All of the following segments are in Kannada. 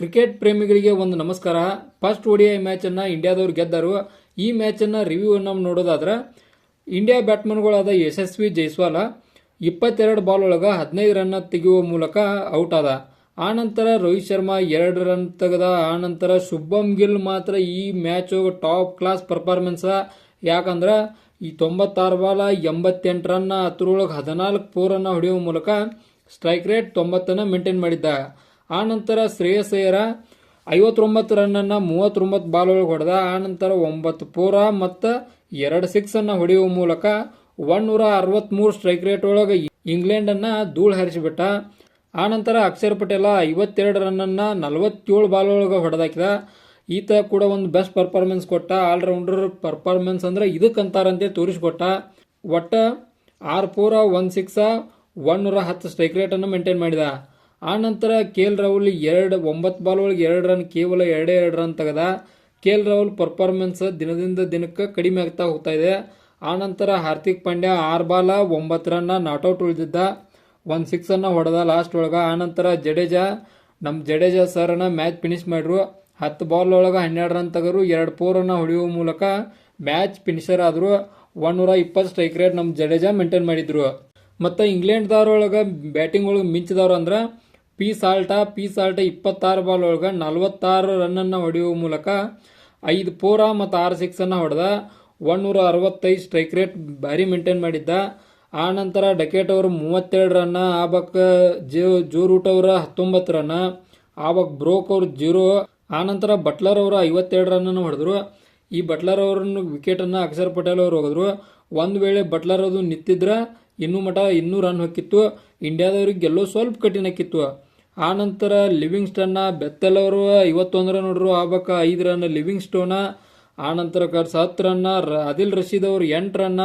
ಕ್ರಿಕೆಟ್ ಪ್ರೇಮಿಗಳಿಗೆ ಒಂದು ನಮಸ್ಕಾರ. ಫಸ್ಟ್ ODI ಮ್ಯಾಚ್ ಅನ್ನ ಇಂಡಿಯಾದವರು ಗೆದ್ದರು. ಈ ಮ್ಯಾಚ್ ಅನ್ನ ರಿವ್ಯೂ ನಾವು ನೋಡೋದಾದ್ರೆ ಇಂಡಿಯಾ ಬ್ಯಾಟ್ಮನ್ಗಳಾದ ಯಶಸ್ವಿ ಜೈಸ್ವಾಲ್ 22 ಬಾಲ್ ಒಳಗ 15 ರನ್ ತೆಗೆಯುವ ಮೂಲಕ ಔಟ್ ಆದ. ಆನಂತರ ರೋಹಿತ್ ಶರ್ಮಾ 2 ರನ್ ತೆಗೆದ. ಆನಂತರ ಶುಭಮ್ ಗಿಲ್ ಮಾತ್ರ ಈ ಮ್ಯಾಚ್ ಟಾಪ್ ಕ್ಲಾಸ್ ಪರ್ಫಾರ್ಮೆನ್ಸ್. ಯಾಕಂದ್ರೆ ಈ 96 ಬಾಲ್ 88 ರನ್ ಅದರೊಳಗೆ 14 4 ಅನ್ನ ಹೊಡೆಯುವ ಮೂಲಕ ಸ್ಟ್ರೈಕ್ ರೇಟ್ 90 ಮೇಂಟೈನ್ ಮಾಡಿದ್ದ. ಆನಂತರ ಶ್ರೇಯಸ್ ಅಯ್ಯರ್ 59 ರನ್ ಅನ್ನ 39 ಬಾಲ್ ಒಳಗೆ ಹೊಡೆದ. ಆನಂತರ 9 4 ಮತ್ತು 2 6 ಅನ್ನ ಹೊಡೆಯುವ ಮೂಲಕ 163 ಸ್ಟ್ರೈಕ್ ರೇಟ್ ಒಳಗೆ ಇಂಗ್ಲೆಂಡ್ ಅನ್ನ ಧೂಳು ಹಾರಿಸಿಬಿಟ್ಟ. ಆನಂತರ ಅಕ್ಷರ್ ಪಟೇಲ್ 52 ರನ್ ಅನ್ನ 47 ಬಾಲ್ ಒಳಗೆ ಹೊಡೆದಾಕಿದ. ಈತ ಕೂಡ ಒಂದು ಬೆಸ್ಟ್ ಪರ್ಫಾರ್ಮೆನ್ಸ್ ಕೊಟ್ಟ. ಆಲ್ರೌಂಡರ್ ಪರ್ಫಾರ್ಮೆನ್ಸ್ ಅಂದ್ರೆ ಇದಕ್ಕಂತಾರಂತೆ ತೋರಿಸಿಕೊಟ್ಟ. ಒಟ್ಟ 6 4 1 6 110 ಸ್ಟ್ರೈಕ್ ರೇಟ್ ಅನ್ನು ಮೇಂಟೈನ್ ಮಾಡಿದ. ಆನಂತರ KL ರಾಹುಲ್ 9 ಬಾಲ್ ಒಳಗೆ 2 ರನ್, ಕೇವಲ 2 ರನ್ ತೆಗೆದ. KL ರಾಹುಲ್ ಪರ್ಫಾರ್ಮೆನ್ಸ್ ದಿನದಿಂದ ದಿನಕ್ಕೆ ಕಡಿಮೆ ಆಗ್ತಾ ಹೋಗ್ತಾ ಇದೆ. ಆನಂತರ Hardik Pandya 6 ball 9 run not out ಉಳಿದಿದ್ದ. 1 6 ಅನ್ನ ಹೊಡೆದ ಲಾಸ್ಟ್ ಒಳಗ. ಆನಂತರ ಜಡೇಜಾ ಸರ್ ಅನ್ನ ಮ್ಯಾಚ್ ಫಿನಿಶ್ ಮಾಡ್ರು. 10 ಬಾಲ್ ಒಳಗ 12 ರನ್ ತೆಗರು. 2 4 ಅನ್ನ ಹೊಡೆಯುವ ಮೂಲಕ ಮ್ಯಾಚ್ ಫಿನಿಶರ್ ಆದ್ರು. 120 ಸ್ಟ್ರೈಕ್ ರೇಟ್ ನಮ್ಮ ಜಡೇಜಾ ಮೇಂಟೈನ್ ಮಾಡಿದ್ರು. ಮತ್ತು ಇಂಗ್ಲೆಂಡ್ದವ್ರೊಳಗ ಬ್ಯಾಟಿಂಗ್ ಒಳಗೆ ಮಿಂಚಿದವ್ರು ಅಂದ್ರೆ ಪಿ ಸಾಲ್ಟ 26 ಬಾಲ್ ಒಳಗೆ 46 ರನ್ ಅನ್ನ ಹೊಡೆಯುವ ಮೂಲಕ 5 4 ಮತ್ತು 6 6 ಅನ್ನ ಹೊಡೆದ. 165 ಸ್ಟ್ರೈಕ್ ರೇಟ್ ಭಾರಿ ಮೇಂಟೈನ್ ಮಾಡಿದ್ದ. ಆನಂತರ ಡಕೆಟ್ ಅವರು 32 ರನ್, ಆಬಕ್ ಜೋ ರೂಟ್ ಅವರ 19 ರನ್, ಆಬಕ್ ಬ್ರೋಕ್ ಅವರು 0. ಆನಂತರ ಬಟ್ಲರ್ ಅವರು 52 ರನ್ ಅನ್ನು ಹೊಡೆದ್ರು. ಈ ಬಟ್ಲರ್ ಅವರನ್ನು ವಿಕೆಟ್ ಅನ್ನ ಅಕ್ಷರ್ ಪಟೇಲ್ ಅವರು ಹೋಗಿದ್ರು. ಒಂದು ವೇಳೆ ಬಟ್ಲರ್ ಅದು ನಿಂತಿದ್ರೆ ಇನ್ನೂ ರನ್ ಹೊಕ್ಕಿತ್ತು. ಇಂಡಿಯಾದವ್ರಿಗೆ ಗೆಲ್ಲೋ ಸ್ವಲ್ಪ ಕಠಿಣ ಆಕಿತ್ತು. ಆನಂತರ ಲಿವಿಂಗ್ಸ್ಟನ್ ಬೆತ್ತೆಲ್ ಅವರು 51 ರನ್ ಹೊಡ್ರು. ಆಬಕ 5 run Livingstone. ಆನಂತರ 10 ರನ್ ಆದಿಲ್ ರಶೀದ್ ಅವರು 8 ರನ್,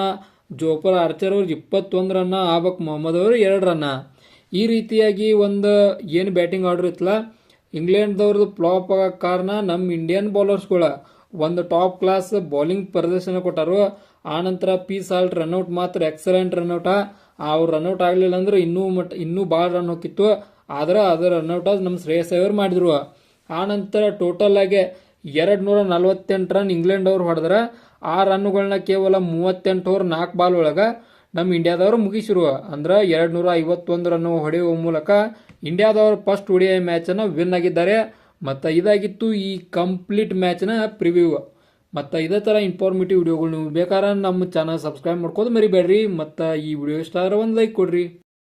ಜೋಫರ್ ಆರ್ಚರ್ ಅವರು 21 ರನ್, ಆಬಕ್ ಮೊಹಮ್ಮದ್ ಅವರು 2 ರನ್. ಈ ರೀತಿಯಾಗಿ ಒಂದು ಏನು ಬ್ಯಾಟಿಂಗ್ ಆರ್ಡರ್ ಇತ್ತಲ್ಲ ಇಂಗ್ಲೆಂಡ್ದವ್ರದ್ದು ಫ್ಲಾಪ್ ಆಗಕ್ಕೆ ಕಾರಣ ನಮ್ಮ ಇಂಡಿಯನ್ ಬೌಲರ್ಸ್ಗಳ ಒಂದು ಟಾಪ್ ಕ್ಲಾಸ್ ಬೌಲಿಂಗ್ ಪ್ರದರ್ಶನ ಕೊಟ್ಟರು. ಆನಂತರ ಪಿ ಸಾಲ್ಟ್ ರನ್ಔಟ್ ಮಾತ್ರ ಎಕ್ಸಲೆಂಟ್ ರನ್ಔಟ. ಅವ್ರು ರನ್ಔಟ್ ಆಗಲಿಲ್ಲ ಅಂದ್ರೆ ಇನ್ನೂ ಭಾಳ ರನ್ ಹೋಗಿತ್ತು. ಆದ್ರೆ ಅದರ ರನ್ಔಟ್ ನಮ್ಮ ಶ್ರೇಯಸ್ ಅಯ್ಯರ್ ಮಾಡಿದ್ರು. ಆನಂತರ ಟೋಟಲ್ ಆಗಿ 248 ರನ್ ಇಂಗ್ಲೆಂಡ್ ಅವ್ರು ಹೊಡೆದ್ರೆ ಆ ರನ್ಗಳನ್ನ ಕೇವಲ 38 ಓವರ್ 4 ಬಾಲ್ ಒಳಗೆ ನಮ್ಮ ಇಂಡಿಯಾದವರು ಮುಗಿಸಿರು. ಅಂದ್ರೆ 251 ರನ್ ಹೊಡೆಯುವ ಮೂಲಕ ಇಂಡಿಯಾದವರು ಫಸ್ಟ್ ODI ಮ್ಯಾಚ್ ಅನ್ನ ವಿನ್ ಆಗಿದ್ದಾರೆ. ಮತ್ತು ಇದಾಗಿತ್ತು ಈ ಕಂಪ್ಲೀಟ್ ಮ್ಯಾಚ್ನ ಪ್ರಿವ್ಯೂ. ಮತ್ತು ಇದೇ ಥರ ಇನ್ಫಾರ್ಮೇಟಿವ್ ವಿಡಿಯೋಗಳು ನೀವು ಬೇಕಾದ್ರೆ ನಮ್ಮ ಚಾನಲ್ ಸಬ್ಸ್ಕ್ರೈಬ್ ಮಾಡ್ಕೋದು ಮರಿಬೇಡ್ರಿ. ಮತ್ತು ಈ ವಿಡಿಯೋ ಇಷ್ಟ ಆದರೆ ಒಂದು ಲೈಕ್ ಕೊಡ್ರಿ.